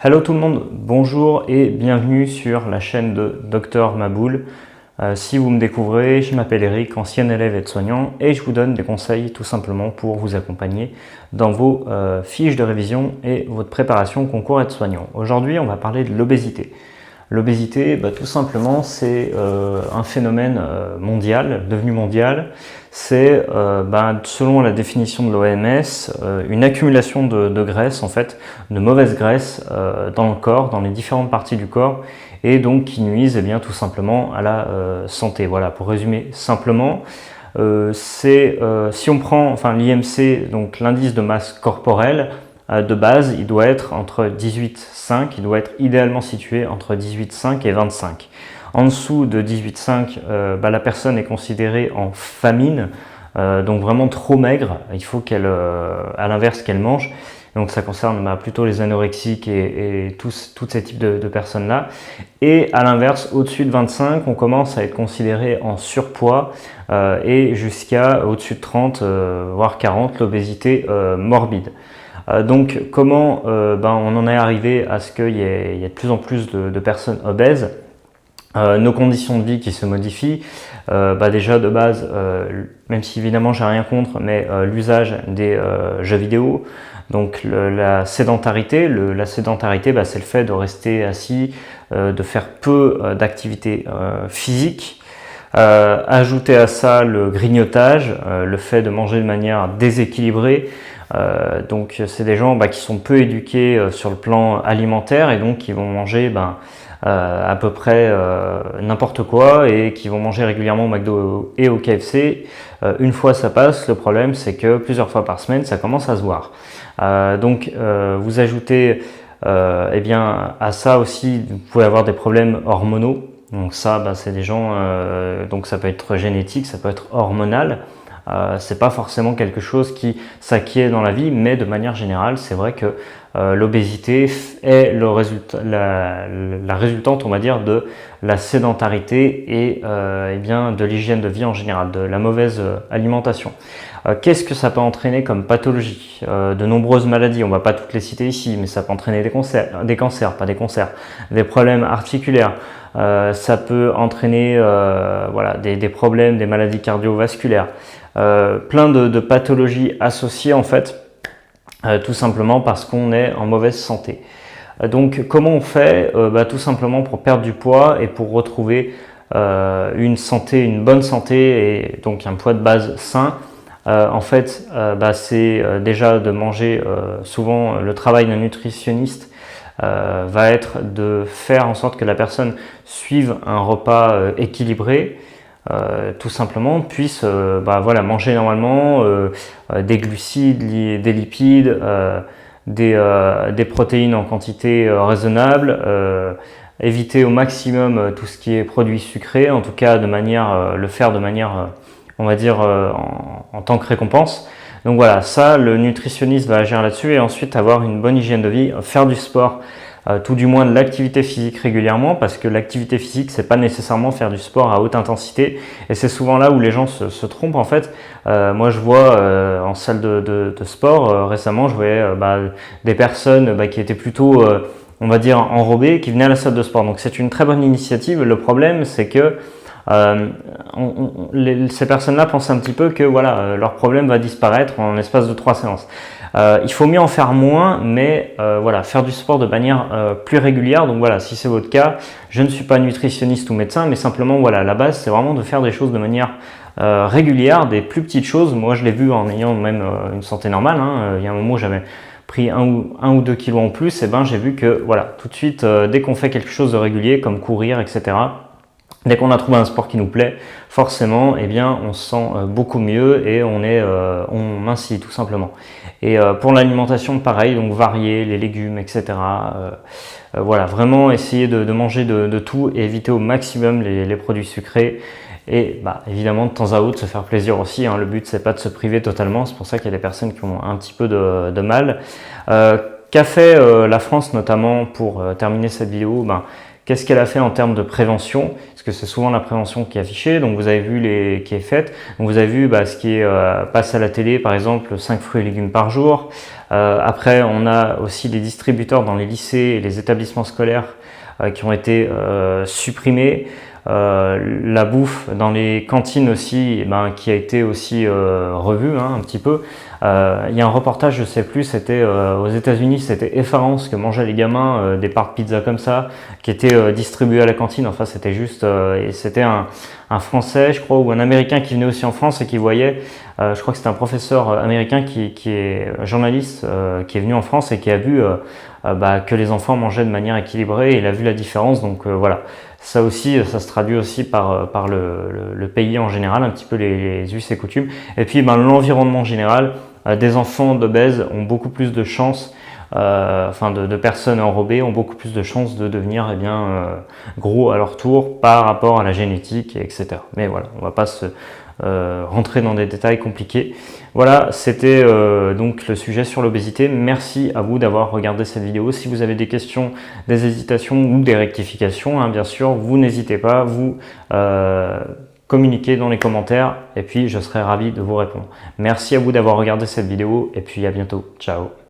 Hello tout le monde, bonjour et bienvenue sur la chaîne de Dr Maboul. Si vous me découvrez, je m'appelle Eric, ancien élève aide-soignant et je vous donne des conseils tout simplement pour vous accompagner dans vos fiches de révision et votre préparation au concours aide-soignant. Aujourd'hui, on va parler de l'obésité. L'obésité, tout simplement, c'est un phénomène mondial, devenu mondial. C'est, selon la définition de l'OMS, une accumulation de graisse, en fait, de mauvaise graisse dans le corps, dans les différentes parties du corps, et donc qui nuisent tout simplement à la santé. Voilà, pour résumer simplement, si on prend l'IMC, donc l'indice de masse corporelle, de base, il doit être entre 18,5, il doit être idéalement situé entre 18,5 et 25. En dessous de 18,5, la personne est considérée en famine, donc vraiment trop maigre. Il faut qu'elle, à l'inverse, qu'elle mange. Donc ça concerne plutôt les anorexiques et tous ces types de personnes-là. Et à l'inverse, au-dessus de 25, on commence à être considéré en surpoids et jusqu'à au-dessus de 30, voire 40, l'obésité morbide. Donc comment on en est arrivé à ce qu'il y ait de plus en plus de personnes obèses, nos conditions de vie qui se modifient, déjà de base, même si évidemment j'ai rien contre, mais l'usage des jeux vidéo, donc la sédentarité, c'est le fait de rester assis, de faire peu d'activité physique. Ajouter à ça le grignotage, le fait de manger de manière déséquilibrée. Donc c'est des gens qui sont peu éduqués sur le plan alimentaire et donc qui vont manger à peu près n'importe quoi et qui vont manger régulièrement au McDo et au KFC. Une fois ça passe, le problème c'est que plusieurs fois par semaine ça commence à se voir. Vous ajoutez à ça aussi, vous pouvez avoir des problèmes hormonaux. Donc ça, c'est des gens, donc ça peut être génétique, ça peut être hormonal. C'est pas forcément quelque chose qui s'acquiert dans la vie, mais de manière générale, c'est vrai que l'obésité est la résultante, on va dire, de la sédentarité et de l'hygiène de vie en général, de la mauvaise alimentation. Qu'est-ce que ça peut entraîner comme pathologie? De nombreuses maladies, on ne va pas toutes les citer ici, mais ça peut entraîner des cancers, des problèmes articulaires. Ça peut entraîner des problèmes, des maladies cardiovasculaires, plein de pathologies associées en fait, tout simplement parce qu'on est en mauvaise santé. Donc comment on fait? Tout simplement pour perdre du poids et pour retrouver une bonne santé et donc un poids de base sain. C'est déjà de manger, souvent le travail d'un nutritionniste va être de faire en sorte que la personne suive un repas équilibré, tout simplement, puisse manger normalement des glucides, des lipides, des protéines en quantité raisonnable, éviter au maximum tout ce qui est produits sucrés, en tout cas le faire de manière on va dire en tant que récompense. Donc voilà, ça le nutritionniste va agir là-dessus et ensuite avoir une bonne hygiène de vie, faire du sport, tout du moins de l'activité physique régulièrement, parce que l'activité physique c'est pas nécessairement faire du sport à haute intensité et c'est souvent là où les gens se trompent en fait. Moi je vois en salle de sport récemment, je voyais des personnes qui étaient plutôt on va dire enrobées, qui venaient à la salle de sport. Donc c'est une très bonne initiative. Le problème c'est que ces personnes-là pensent un petit peu que leur problème va disparaître en l'espace de 3 séances. Il faut mieux en faire moins, mais faire du sport de manière plus régulière. Donc voilà, si c'est votre cas, je ne suis pas nutritionniste ou médecin, mais simplement la base c'est vraiment de faire des choses de manière régulière, des plus petites choses. Moi je l'ai vu en ayant même une santé normale. Il y a un moment où j'avais pris 1 ou 2 kilos en plus, et j'ai vu que tout de suite, dès qu'on fait quelque chose de régulier comme courir, etc., dès qu'on a trouvé un sport qui nous plaît, forcément, on se sent beaucoup mieux et on mincit tout simplement. Et pour l'alimentation, pareil, donc varier les légumes, etc. Vraiment essayer de manger de tout et éviter au maximum les produits sucrés. Et évidemment, de temps à autre, se faire plaisir aussi. Le but, c'est pas de se priver totalement. C'est pour ça qu'il y a des personnes qui ont un petit peu de mal. Qu'a fait la France notamment pour terminer cette vidéo? Qu'est-ce qu'elle a fait en termes de prévention? Parce que c'est souvent la prévention qui est affichée. Donc vous avez vu qui est faite. Donc vous avez vu ce qui est passe à la télé, par exemple 5 fruits et légumes par jour. Après, on a aussi des distributeurs dans les lycées et les établissements scolaires qui ont été supprimés. La bouffe dans les cantines aussi, qui a été aussi revue un petit peu. Il y a un reportage, je sais plus, c'était aux États-Unis, c'était effarant ce que mangeaient les gamins, des parts de pizza comme ça, qui étaient distribués à la cantine. Enfin, c'était juste, et c'était un Français, je crois, ou un Américain qui venait aussi en France et qui voyait, je crois que c'était un professeur américain qui est journaliste, qui est venu en France et qui a vu que les enfants mangeaient de manière équilibrée, et il a vu la différence. Donc voilà, ça aussi, ça se traduit aussi par le pays en général, un petit peu les us et coutumes. Et puis l'environnement général, des enfants d'obèses ont beaucoup plus de chances, de personnes enrobées ont beaucoup plus de chances de devenir gros à leur tour par rapport à la génétique, etc. Mais voilà, on va pas se rentrer dans des détails compliqués. Voilà, c'était donc le sujet sur l'obésité. Merci à vous d'avoir regardé cette vidéo. Si vous avez des questions, des hésitations ou des rectifications, bien sûr, vous n'hésitez pas, vous communiquez dans les commentaires et puis je serai ravi de vous répondre. Merci à vous d'avoir regardé cette vidéo et puis à bientôt. Ciao.